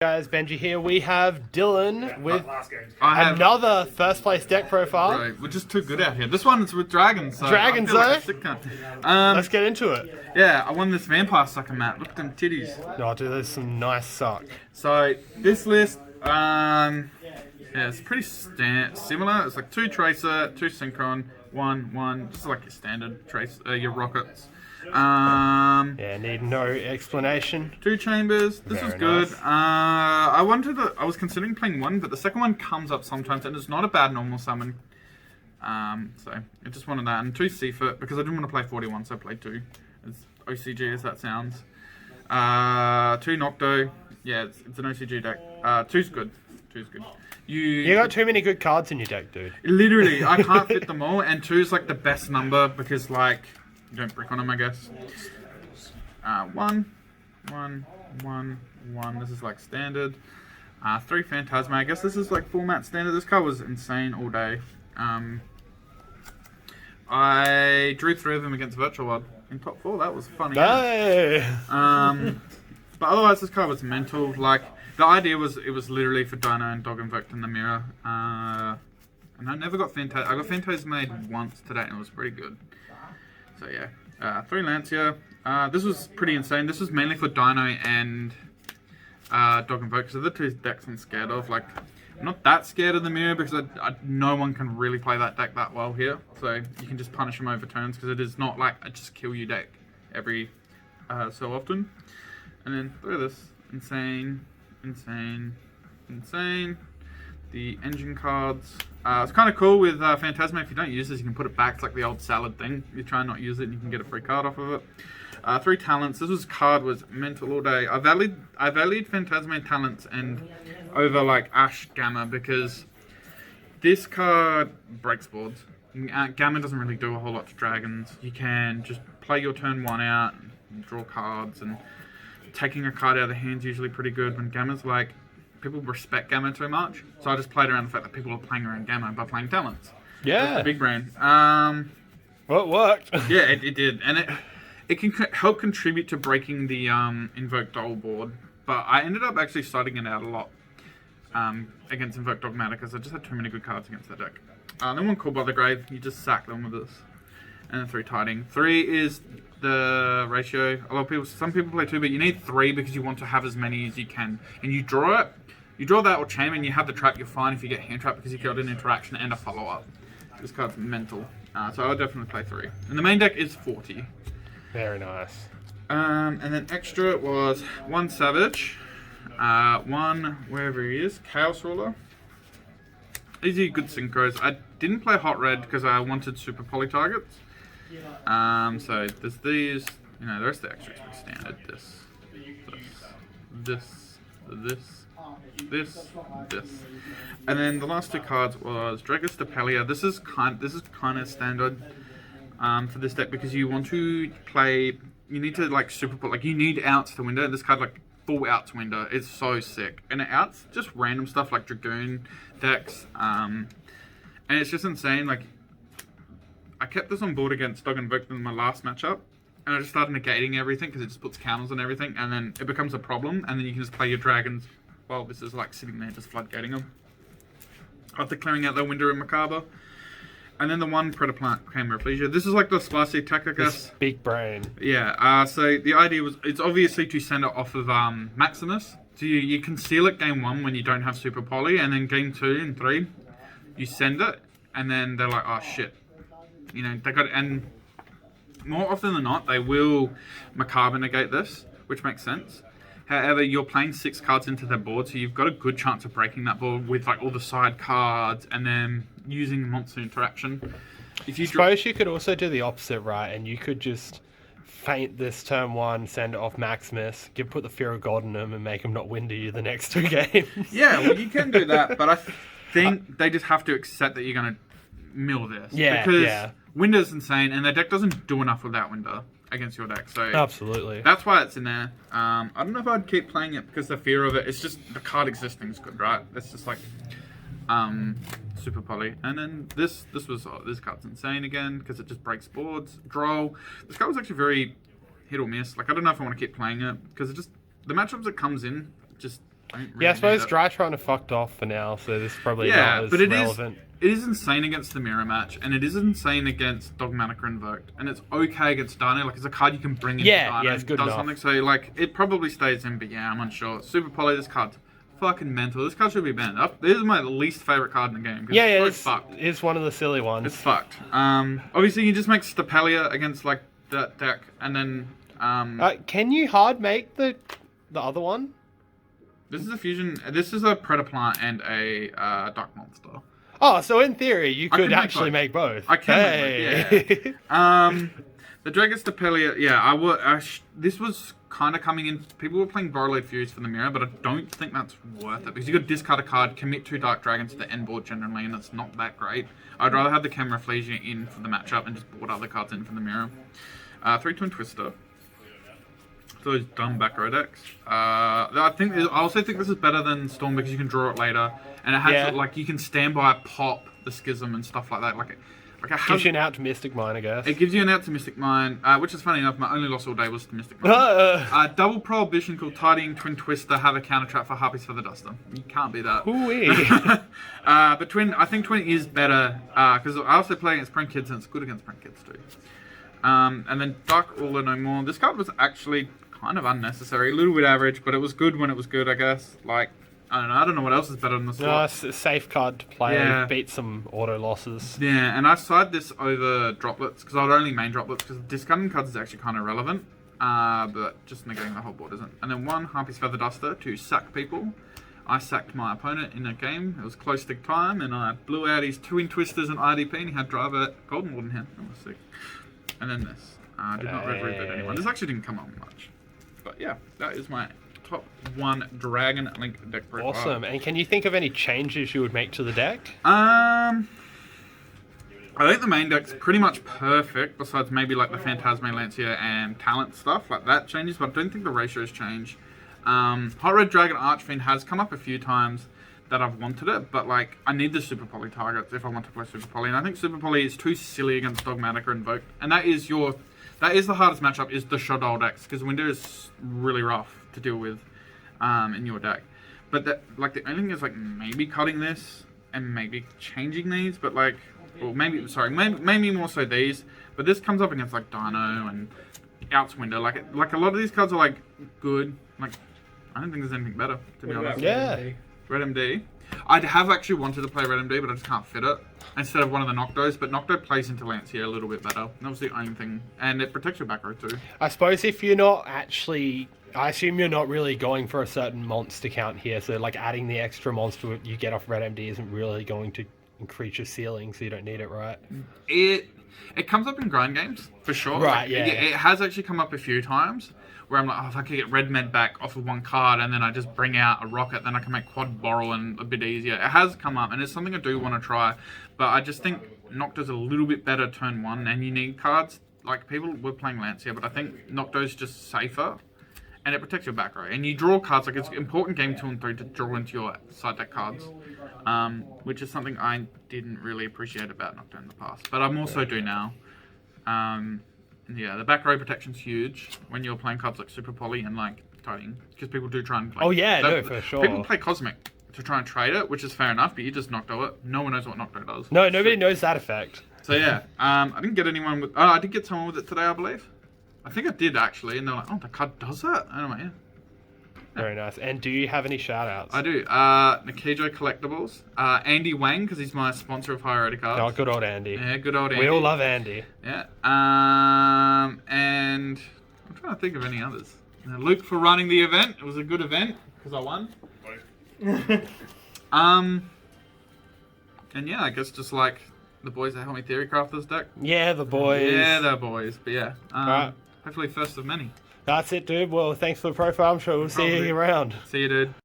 Guys, Benji here. We have Dylan with I have another first place deck profile. Right, we're just too good out here. This one's with dragons. So Dragons, I feel like eh? a sick cunt. Let's get into it. Yeah, I won this vampire sucker map. Look at them titties. Oh, dude, there's some nice suck. So this list, yeah, it's pretty similar. It's like 2 tracer, 2 synchron, 1, just like your standard trace, your rockets. Yeah, need no explanation. 2 chambers. This Very is good. nice. I was considering playing 1, but the second one comes up sometimes, and it's not a bad normal summon. So I just wanted that, and 2 Seafoot because I didn't want to play 41, so I played 2. As OCG as that sounds. 2 Nocto. Yeah, it's an OCG deck. 2's good. 2's good. You got too many good cards in your deck, dude. Literally, I can't fit them all, and 2's like the best number because like you don't brick on them, I guess. 1. This is like standard. 3 Phantasma. I guess this is like format standard. This card was insane all day. I drew 3 of them against Virtual World in top 4. That was funny. Hey! But otherwise, this card was mental. Like the idea was, it was literally for Dino and Dog Invoked in the mirror. And I never got Phantasma. I got Phantasma made once today, and it was pretty good. So yeah, 3 Lancia. This was pretty insane. This was mainly for Dino and Dog Invoked. So the 2 decks I'm scared of. Like, I'm not that scared of the mirror because no one can really play that deck that well here. So you can just punish them over turns because it is not like a just kill you deck every so often. And then look at this. Insane. The engine cards. It's kind of cool with Phantasma. If you don't use this, you can put it back. It's like the old salad thing. You try and not use it, and you can get a free card off of it. 3 talents. This card was mental all day. I valued Phantasma talents and over like Ash Gamma because this card breaks boards. Gamma doesn't really do a whole lot to dragons. You can just play your turn 1 out, and draw cards, and taking a card out of the hand's usually pretty good. When Gamma's like, people respect Gamma too much, so I just played around the fact that people are playing around Gamma by playing talents. Yeah. That's the big brain. Well, it worked. Yeah, it did, and it can help contribute to breaking the Invoke Dole board. But I ended up actually starting it out a lot against Invoke Dogmatic because I just had too many good cards against that deck. Then 1 Call by the Grave, you just sack them with this, and then 3 Tiding. 3 is the ratio. Some people play 2, but you need 3 because you want to have as many as you can, and you draw it. You draw that or chain and you have the trap, you're fine if you get hand trap because you got an interaction and a follow-up. This card's mental. So I would definitely play 3. And the main deck is 40. Very nice. And then extra was 1 Savage, 1, wherever he is, Chaos Ruler. These are good synchros. I didn't play Hot Red because I wanted super poly targets. So there's these, the rest of the extras are standard. This, and then the last 2 cards was Dragus Depelia. This is kind of standard for this deck because you want to play. You need to like super put, like you need outs to window. This card like full outs window. It's so sick, and it outs just random stuff like Dragoon decks, and it's just insane. Like I kept this on board against Dog Invoked in my last matchup. And I just started negating everything because it just puts counters on everything, and then it becomes a problem, and then you can just play your dragons while this is like sitting there just floodgating them. After clearing out the window in Macabre. And then the 1 Predaplant Cameraplegia. This is like the spicy tactic, I guess. Big brain. Yeah, so the idea was, it's obviously to send it off of Maximus. So you conceal it game 1 when you don't have Super Poly, and then game 2 and 3, you send it, and then they're like, oh shit. They got it, and more often than not, they will Macabre negate this, which makes sense. However, you're playing 6 cards into their board, so you've got a good chance of breaking that board with like all the side cards, and then using monster interaction. If you suppose you could also do the opposite, right? And you could just feint this turn 1, send it off Maximus, put the Fear of God in him, and make him not win to you the next 2 games. Yeah, well, you can do that, but I think they just have to accept that you're going to mill this. Yeah, because Window's insane, and their deck doesn't do enough without Window against your deck. So absolutely, that's why it's in there. I don't know if I'd keep playing it because the fear of it. It's just the card existing is good, right? It's just like super poly. And then this card's insane again because it just breaks boards. Droll. This card was actually very hit or miss. Like I don't know if I want to keep playing it because it just the matchups it comes in just Don't Yeah, I really suppose need it. Drytron are fucked off for now, so this is probably Yeah, not as but it relevant. is insane against the mirror match, and it is insane against Dogmatic Invoked, and it's okay against Dino. Like, it's a card you can bring into Yeah, Dino yeah, it's and good does enough. something. So, like, it probably stays in, but yeah, I'm unsure. Super Poly, this card's fucking mental. This card should be banned. This is my least favorite card in the game. 'Cause Yeah, it's so fucked. it's one of the silly It's ones. fucked. Obviously, you just make Stapelia against, like, that deck, and then, Can you hard make the other one? this is a fusion. This is a Predaplant and a Dark Monster. Oh, so in theory, you I could can make actually both. make both. I can make both, yeah. The Dragostapelia, yeah, this was kind of coming in. People were playing Borrowed Furies for the mirror, but I don't think that's worth it because you got to discard a card, commit 2 Dark Dragons to the end board generally, and it's not that great. I'd rather have the Camouflage in for the matchup and just board other cards in for the mirror. 3 Twin Twister. So those dumb back row decks. I also think this is better than Storm because you can draw it later, and it has like you can stand by pop the Schism and stuff like that. Like it Gives you an out to Mystic Mine, I guess. It gives you an out to Mystic Mine, which is funny enough. My only loss all day was to Mystic Mine. Double Prohibition called Tidying Twin Twister. Have a counter trap for Harpy's Feather Duster. You can't beat that. Ooh-wee. But I think Twin is better because I also play against Print Kids and it's good against Print Kids too. And then Dark Ruler No More. This card was actually kind of unnecessary, a little bit average, but it was good when it was good, I guess. Like, I don't know what else is better than the slot. No, it's a safe card to play. Yeah. Beat some auto losses. Yeah, and I side this over Droplets because I'd only main Droplets because discarding cards is actually kind of relevant, but just negating the whole board isn't. And then 1 Harpy's Feather Duster to sack people. I sacked my opponent in a game. It was close stick time, and I blew out his Twin Twisters and IDP, and he had Driver Golden Wood in hand. That was sick. And then this. Did not Red Reboot anyone. This actually didn't come up much. But yeah, that is my top 1 Dragon Link deck profile. Awesome. And can you think of any changes you would make to the deck? I think the main deck's pretty much perfect, besides maybe like the Phantasme Lancia and Talent stuff, like that changes, but I don't think the ratios change. Hot Red Dragon Archfiend has come up a few times that I've wanted it, but like I need the Super Poly targets if I want to play Super Poly, and I think Super Poly is too silly against Dogmatic or Invoke, and that is the hardest matchup is the Shodol decks, because Winter is really rough to deal with in your deck. But the only thing is like maybe cutting this and maybe changing these, but like, or maybe more so these. But this comes up against like Dino and Outs Window. Like a lot of these cards are like good. Like I don't think there's anything better to be honest. Yeah. Red MD. I have actually wanted to play Red MD, but I just can't fit it instead of one of the Noctos. But Nocto plays into Lancia a little bit better. That was the only thing, and it protects your back row too. I suppose if you're not actually... I assume you're not really going for a certain monster count here, so like adding the extra monster you get off Red MD isn't really going to increase your ceiling, so you don't need it, right? It comes up in grind games, for sure. Right, like, yeah. It has actually come up a few times, where I'm like, if I could get Red Med back off of 1 card, and then I just bring out a Rocket, then I can make Quad Borrow and a bit easier. It has come up, and it's something I do want to try, but I just think Nocto's a little bit better turn 1, and you need cards. Like, people were playing Lancia, but I think Nocto's just safer. And it protects your back row. And you draw cards, like it's important game 2 and 3 to draw into your side deck cards. Which is something I didn't really appreciate about Nocturne in the past. But I also do now. Yeah, the back row protection's huge when you're playing cards like Super Poly and like Tidying. Because people do try and play. Oh yeah, no, for sure. People play Cosmic to try and trade it, which is fair enough, but you just Nocto it. No one knows what Nocto does. No, nobody knows that effect. So yeah, I didn't get anyone with... Oh, I did get someone with it today, I believe. I think I did actually, and they're like, "Oh, the card does that." And I'm like, "Yeah." Very nice. And do you have any shout-outs? I do. Nikijo Collectibles, Andy Wang because he's my sponsor of Higher Cards. Oh, good old Andy. Yeah, good old Andy. We all love Andy. Yeah. And I'm trying to think of any others. Luke for running the event. It was a good event because I won. And yeah, I guess just like the boys that helped me theory craft this deck. Yeah, the boys. Yeah, they're boys. But yeah. Right. Hopefully first of many. That's it, dude. Well, thanks for the profile. I'm sure we'll see you around. See you, dude.